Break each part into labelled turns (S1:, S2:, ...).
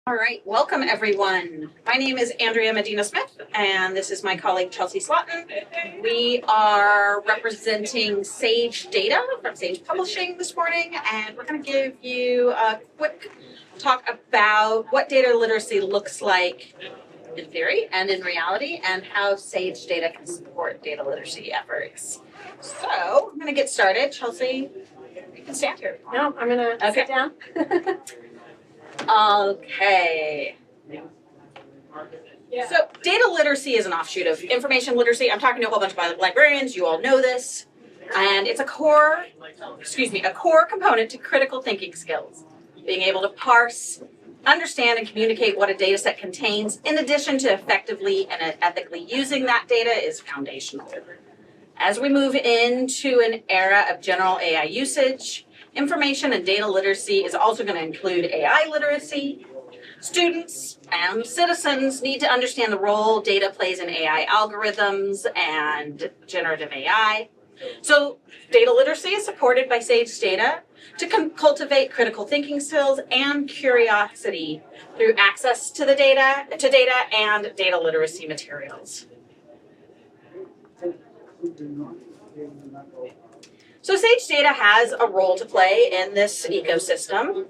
S1: All right, welcome everyone. My name is Andrea Medina Smith, and this is my colleague Chelsea Slaughton. We are representing Sage Data from Sage Publishing this morning, and we're going to give you a quick talk about what data literacy looks like in theory and in reality, and how Sage Data can support data literacy efforts. So I'm going to get started. Chelsea, you can stand here.
S2: No, I'm going to sit down.
S1: Okay. So data literacy is an offshoot of information literacy. I'm talking to a whole bunch of librarians. You all know this. And it's a core component to critical thinking skills. Being able to parse, understand, and communicate what a data set contains, in addition to effectively and ethically using that data, is foundational. As we move into an era of general AI usage, information and data literacy is also going to include AI literacy. Students and citizens need to understand the role data plays in AI algorithms and generative AI. So data literacy is supported by Sage Data to cultivate critical thinking skills and curiosity through access to data and data literacy materials. So Sage Data has a role to play in this ecosystem.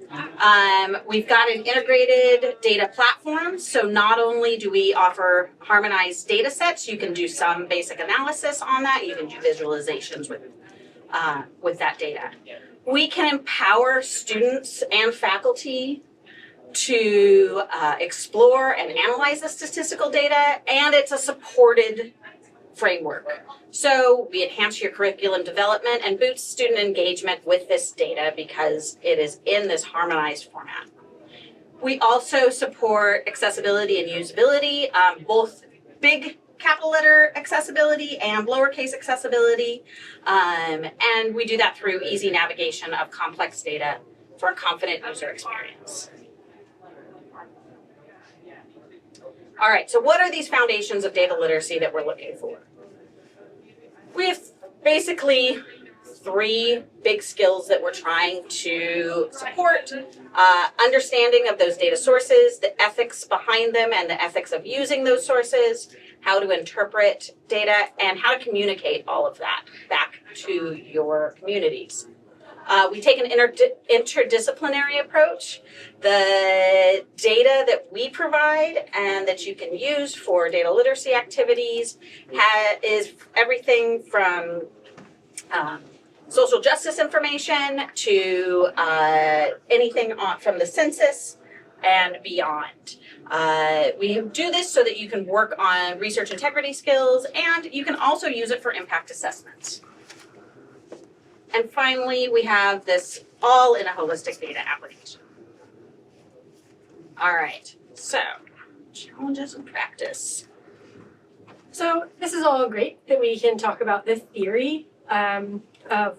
S1: We've got an integrated data platform. So not only do we offer harmonized data sets, you can do some basic analysis on that. You can do visualizations with that data. We can empower students and faculty to explore and analyze the statistical data, and it's a supported framework. So we enhance your curriculum development and boost student engagement with this data because it is in this harmonized format. We also support accessibility and usability, both big capital letter accessibility and lowercase accessibility. And we do that through easy navigation of complex data for a confident user experience. All right, so what are these foundations of data literacy that we're looking for? We have basically three big skills that we're trying to support. Understanding of those data sources, the ethics behind them and the ethics of using those sources, how to interpret data, and how to communicate all of that back to your communities. We take an interdisciplinary approach. The data that we provide and that you can use for data literacy activities is everything from social justice information to anything from the census and beyond. We do this so that you can work on research integrity skills, and you can also use it for impact assessments. And finally, we have this all in a holistic data application. All right, so challenges and practice.
S2: So this is all great that we can talk about the theory of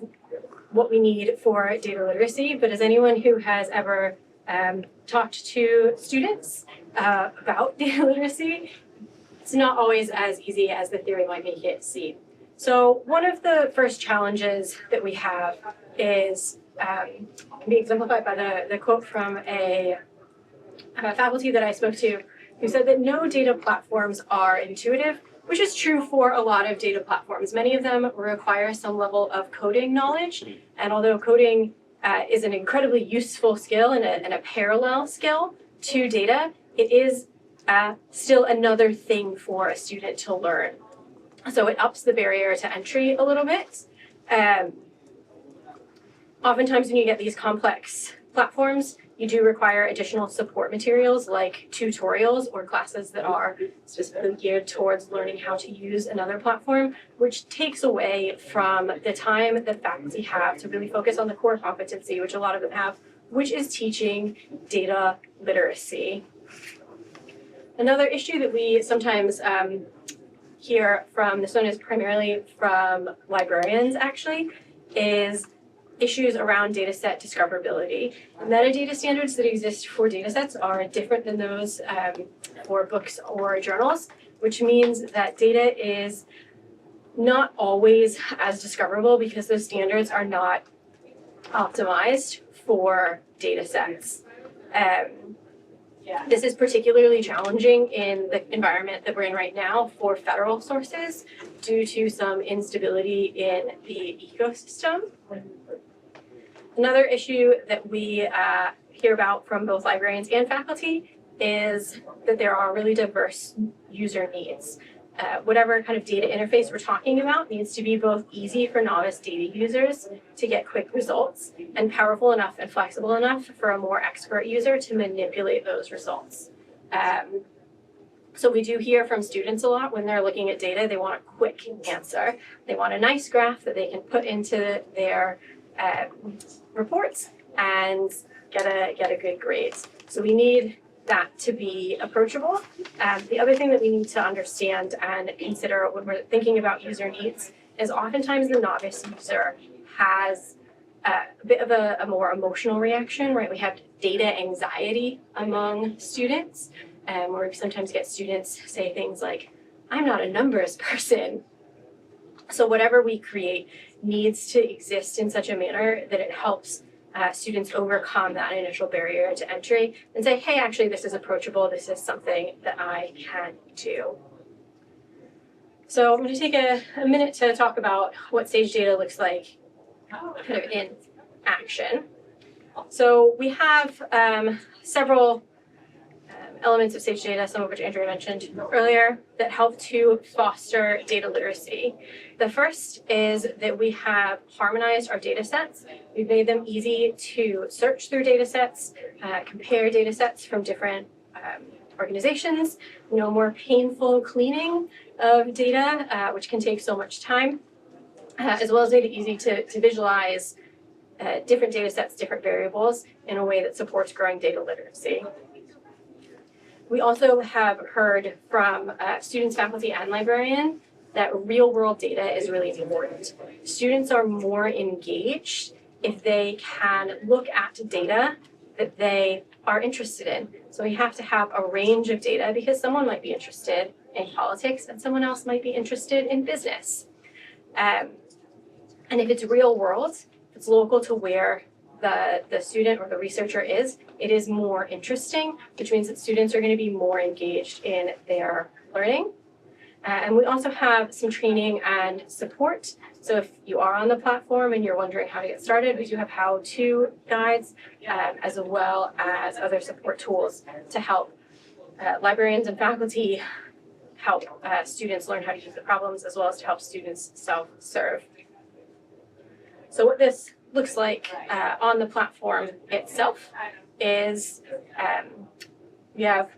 S2: what we need for data literacy, but as anyone who has ever talked to students about data literacy, it's not always as easy as the theory might make it seem. So one of the first challenges that we have is being exemplified by the quote from a faculty that I spoke to, who said that no data platforms are intuitive, which is true for a lot of data platforms. Many of them require some level of coding knowledge, and although coding is an incredibly useful skill and a parallel skill to data, it is still another thing for a student to learn. So it ups the barrier to entry a little bit. Oftentimes when you get these complex platforms, you do require additional support materials like tutorials or classes that are specifically geared towards learning how to use another platform, which takes away from the time that faculty have to really focus on the core competency, which a lot of them have, which is teaching data literacy. Another issue that we sometimes hear from, this one is primarily from librarians actually, is issues around data set discoverability. Metadata standards that exist for data sets are different than those for books or journals, which means that data is not always as discoverable because those standards are not optimized for data sets. This is particularly challenging in the environment that we're in right now for federal sources due to some instability in the ecosystem. Another issue that we hear about from both librarians and faculty is that there are really diverse user needs. Whatever kind of data interface we're talking about needs to be both easy for novice data users to get quick results and powerful enough and flexible enough for a more expert user to manipulate those results. So we do hear from students a lot when they're looking at data, they want a quick answer. They want a nice graph that they can put into their reports and get a good grade. So we need that to be approachable. The other thing that we need to understand and consider when we're thinking about user needs is oftentimes the novice user has a bit of a more emotional reaction, right? We have data anxiety among students, where we sometimes get students say things like, I'm not a numbers person. So whatever we create needs to exist in such a manner that it helps students overcome that initial barrier to entry and say, hey, actually, this is approachable. This is something that I can do. So I'm going to take a minute to talk about what stage data looks like kind of in action. So we have several elements of stage data, some of which Andrea mentioned earlier, that help to foster data literacy. The first is that we have harmonized our data sets. We've made them easy to search through data sets, compare data sets from different organizations, no more painful cleaning of data, which can take so much time, as well as made it easy to visualize different data sets, different variables in a way that supports growing data literacy. We also have heard from students, faculty, and librarians that real-world data is really important. Students are more engaged if they can look at data that they are interested in. So we have to have a range of data because someone might be interested in politics and someone else might be interested in business. And if it's real-world, if it's local to where the student or the researcher is, it is more interesting, which means that students are going to be more engaged in their learning. And we also have some training and support. So if you are on the platform and you're wondering how to get started, we do have how-to guides, as well as other support tools to help librarians and faculty help students learn how to use the problems, as well as to help students self-serve. So what this looks like on the platform itself is we have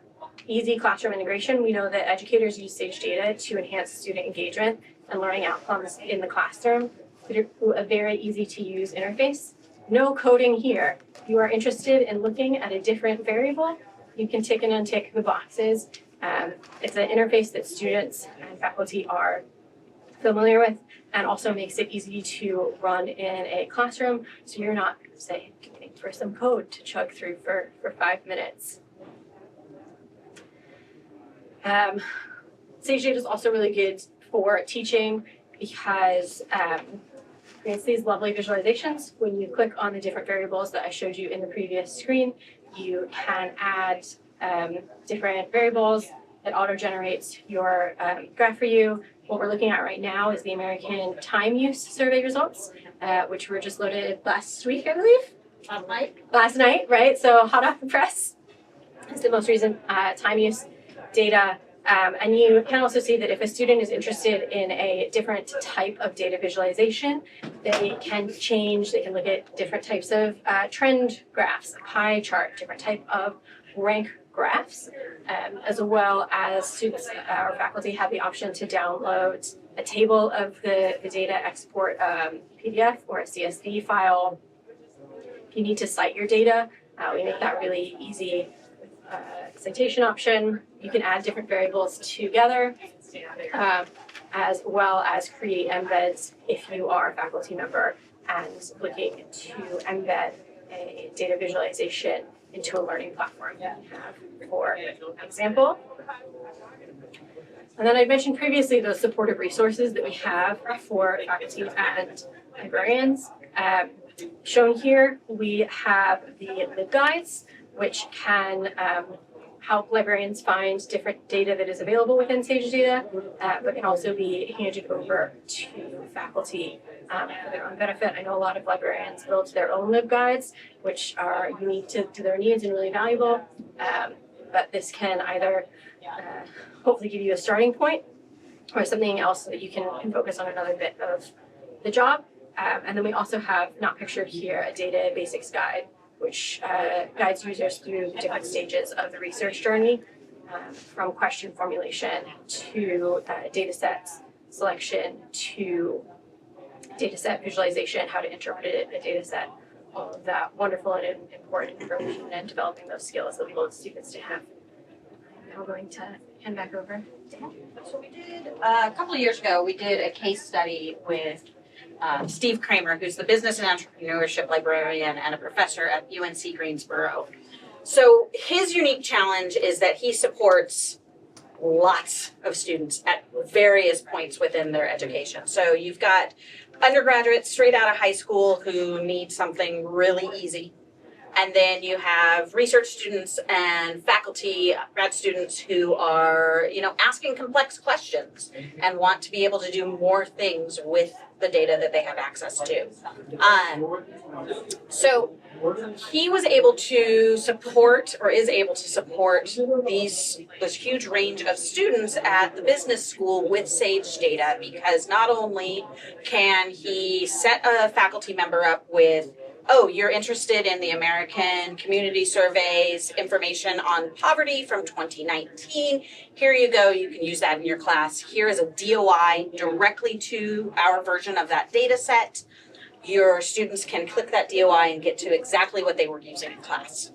S2: easy classroom integration. We know that educators use Sage data to enhance student engagement and learning outcomes in the classroom through a very easy to use interface. No coding here. If you are interested in looking at a different variable, you can tick and untick the boxes. It's an interface that students and faculty are familiar with, and also makes it easy to run in a classroom, so you're not, say, waiting for some code to chug through for 5 minutes. Sage data is also really good for teaching because it creates these lovely visualizations. When you click on the different variables that I showed you in the previous screen, you can add different variables. It auto-generates your graph for you. What we're looking at right now is the American Time Use Survey results, which were just loaded last week, I believe. Last night, right? So hot off the press. It's the most recent time use data. And you can also see that if a student is interested in a different type of data visualization, they can look at different types of trend graphs, a pie chart, different type of rank graphs, as well as students or faculty have the option to download a table of the data, export PDF or a CSV file. If you need to cite your data, we make that really easy with a citation option. You can add different variables together, as well as create embeds if you are a faculty member and looking to embed a data visualization into a learning platform that you have, for example. And then I mentioned previously those supportive resources that we have for faculty and librarians. Shown here, we have the LibGuides, which can help librarians find different data that is available within Sage Data, but can also be handed over to faculty for their own benefit. I know a lot of librarians build their own LibGuides, which are unique to their needs and really valuable. But this can either hopefully give you a starting point or something else so that you can focus on another bit of the job. And then we also have, not pictured here, a data basics guide, which guides users through the different stages of the research journey, from question formulation to data sets selection to data set visualization, how to interpret a data set, all of that wonderful and important information, and developing those skills that we want students to have. I'm now going to hand back over to him.
S1: So we did, a couple of years ago, we did a case study with Steve Kramer, who's the business and entrepreneurship librarian and a professor at UNC Greensboro. So his unique challenge is that he supports lots of students at various points within their education. So you've got undergraduates straight out of high school who need something really easy. And then you have research students and faculty, grad students who are, asking complex questions and want to be able to do more things with the data that they have access to. So he was able to support, or is able to support, this huge range of students at the business school with Sage Data, because not only can he set a faculty member up with, oh, you're interested in the American Community Survey's information on poverty from 2019. Here you go. You can use that in your class. Here is a DOI directly to our version of that data set. Your students can click that DOI and get to exactly what they were using in class.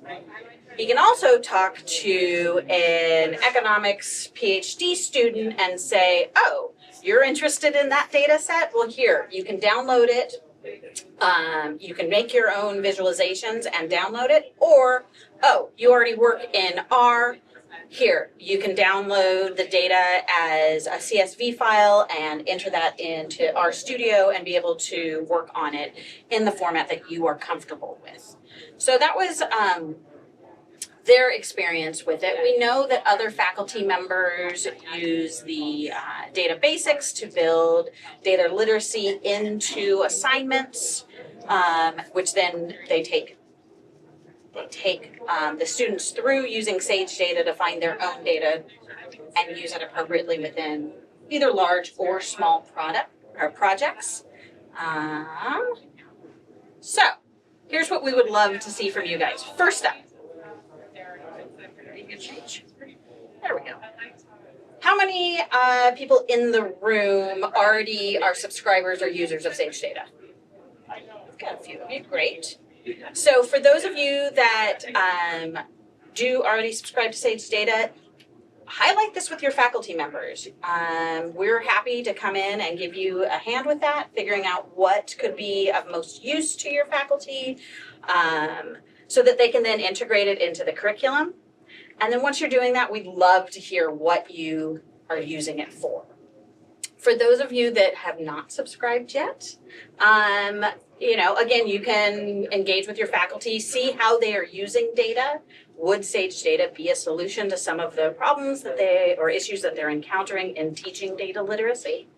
S1: You can also talk to an economics PhD student and say, oh, you're interested in that data set? Well, here, you can download it. You can make your own visualizations and download it, or, oh, you already work in R. Here, you can download the data as a CSV file and enter that into RStudio and be able to work on it in the format that you are comfortable with. So that was their experience with it. We know that other faculty members use the data basics to build data literacy into assignments, which then they take the students through using Sage Data to find their own data and use it appropriately within either large or small projects. So here's what we would love to see from you guys. First up, there we go. How many people in the room already are subscribers or users of Sage Data? We've got a few of you, great. So for those of you that do already subscribe to Sage Data, highlight this with your faculty members. We're happy to come in and give you a hand with that, figuring out what could be of most use to your faculty, so that they can then integrate it into the curriculum. And then once you're doing that, we'd love to hear what you are using it for. For those of you that have not subscribed yet, again, you can engage with your faculty, see how they are using data. Would Sage Data be a solution to some of the problems or issues that they're encountering in teaching data literacy?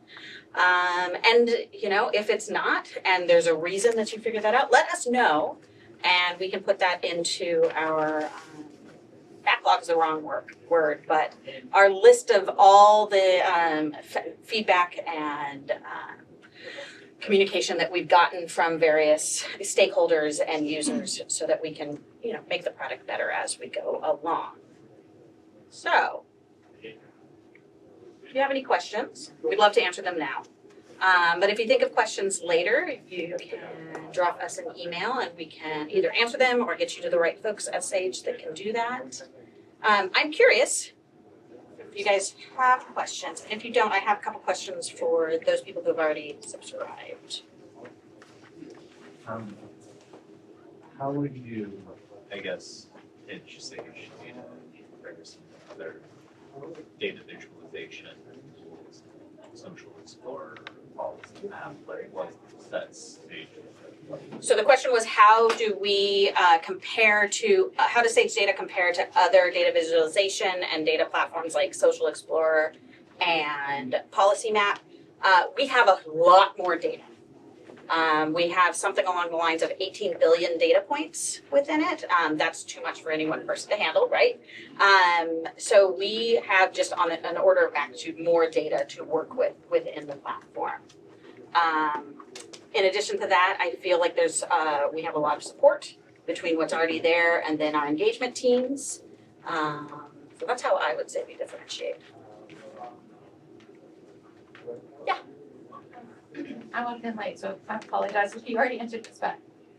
S1: If it's not, and there's a reason that you figure that out, let us know, and we can put that into our backlog is the wrong word, but our list of all the feedback and communication that we've gotten from various stakeholders and users, so that we can, make the product better as we go along. So, if you have any questions, we'd love to answer them now. But if you think of questions later, you can drop us an email and we can either answer them or get you to the right folks at Sage that can do that. I'm curious if you guys have questions. If you don't, I have a couple questions for those people who have already subscribed.
S3: How would you, pitch Sage Data in comparison to other data visualization tools, Social Explorer, policy map, like what sets stage?
S1: So the question was, how do we compare to, how does Sage Data compare to other data visualization and data platforms like Social Explorer and Policy Map? We have a lot more data. We have something along the lines of 18 billion data points within it. That's too much for any one person to handle, right? So we have just on an order of magnitude more data to work with within the platform. In addition to that, I feel like we have a lot of support between what's already there and then our engagement teams. So that's how I would say we differentiate.
S4: I walked in late, so I apologize if you already answered this, but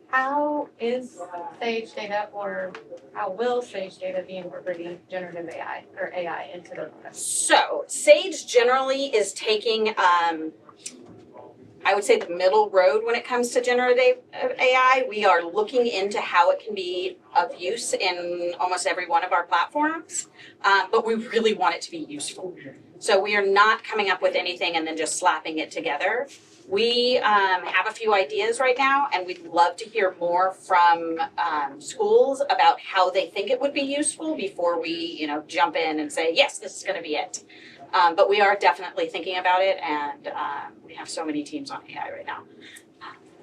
S4: how is Sage Data or how will Sage Data be incorporating generative AI or AI into the process?
S1: So Sage generally is taking, I would say, the middle road when it comes to generative AI. We are looking into how it can be of use in almost every one of our platforms, but we really want it to be useful. So we are not coming up with anything and then just slapping it together. We have a few ideas right now, and we'd love to hear more from schools about how they think it would be useful before we, jump in and say, yes, this is going to be it. But we are definitely thinking about it, and we have so many teams on AI right now.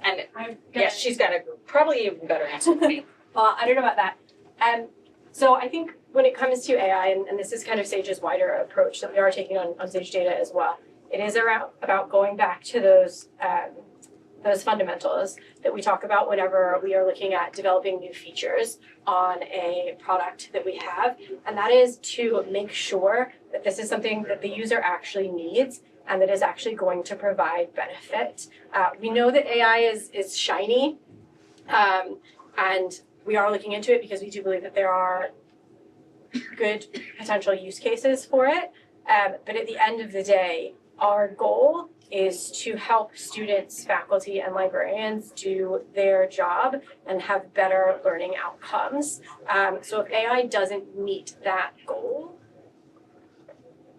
S1: And yes, she's got a probably even better answer than me.
S2: Well, I don't know about that. So I think when it comes to AI, and this is kind of Sage's wider approach that we are taking on Sage Data as well, it is about going back to those fundamentals that we talk about whenever we are looking at developing new features on a product that we have, and that is to make sure that this is something that the user actually needs and that is actually going to provide benefit. We know that AI is shiny, and we are looking into it because we do believe that there are good potential use cases for it. But at the end of the day, our goal is to help students, faculty, and librarians do their job and have better learning outcomes. So if AI doesn't meet that goal,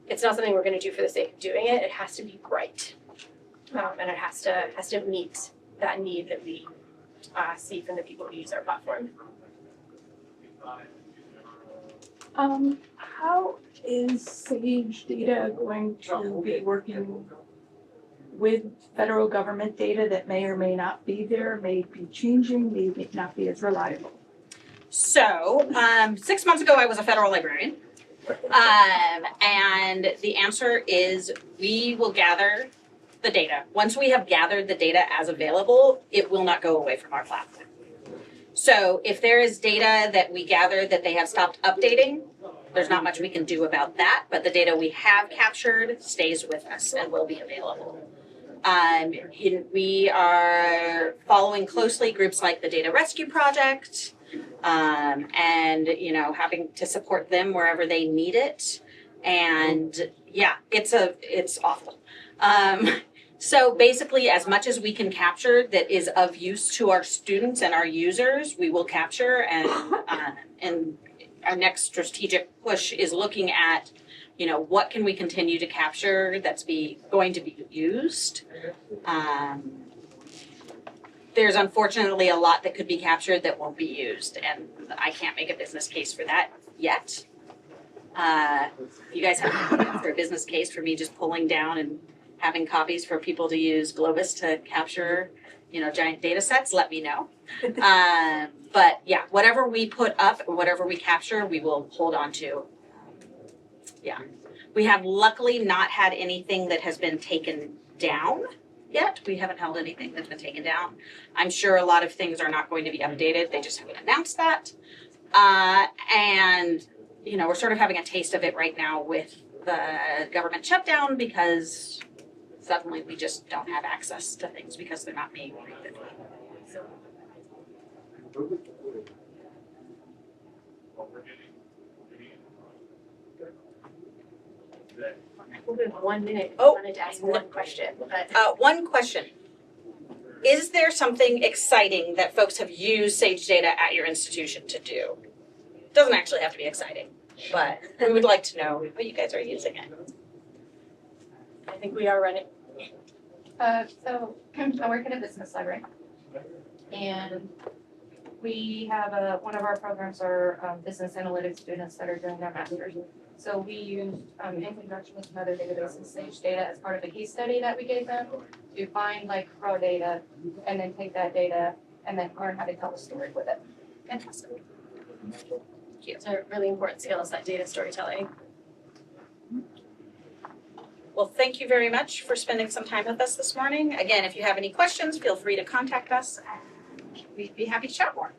S2: it's not something we're going to do for the sake of doing it. It has to be right, and it has to meet that need that we see from the people who use our platform.
S5: How is Sage Data going to be working with federal government data that may or may not be there, may be changing, may not be as reliable?
S1: So 6 months ago, I was a federal librarian. And the answer is we will gather the data. Once we have gathered the data as available, it will not go away from our platform. So if there is data that we gather that they have stopped updating, there's not much we can do about that, but the data we have captured stays with us and will be available. We are following closely groups like the Data Rescue Project, and having to support them wherever they need it. And yeah, it's awful. So basically, as much as we can capture that is of use to our students and our users, we will capture. And our next strategic push is looking at, what can we continue to capture that's going to be used. There's unfortunately a lot that could be captured that won't be used, and I can't make a business case for that yet. You guys have for a business case for me just pulling down and having copies for people to use Globus to capture, giant data sets, let me know. But yeah, whatever we put up or whatever we capture, we will hold on to. Yeah. We have luckily not had anything that has been taken down yet. We haven't held anything that's been taken down. I'm sure a lot of things are not going to be updated. They just haven't announced that. And, we're sort of having a taste of it right now with the government shutdown because suddenly we just don't have access to things because they're not being created.
S2: We have 1 minute.
S1: Oh.
S2: I wanted to ask one question, but
S1: One question. Is there something exciting that folks have used Sage Data at your institution to do? It doesn't actually have to be exciting, but we would like to know how you guys are using it.
S2: I think we are running.
S4: So I work at a business library. And we have one of our programs are business analytics students that are doing their masters. So we used, in conjunction with some other databases, Sage Data as part of a case study that we gave them to find like raw data and then take that data and then learn how to tell a story with it.
S1: Fantastic.
S2: It's a really important skill is that data storytelling.
S1: Well, thank you very much for spending some time with us this morning. Again, if you have any questions, feel free to contact us. We'd be happy to chat more.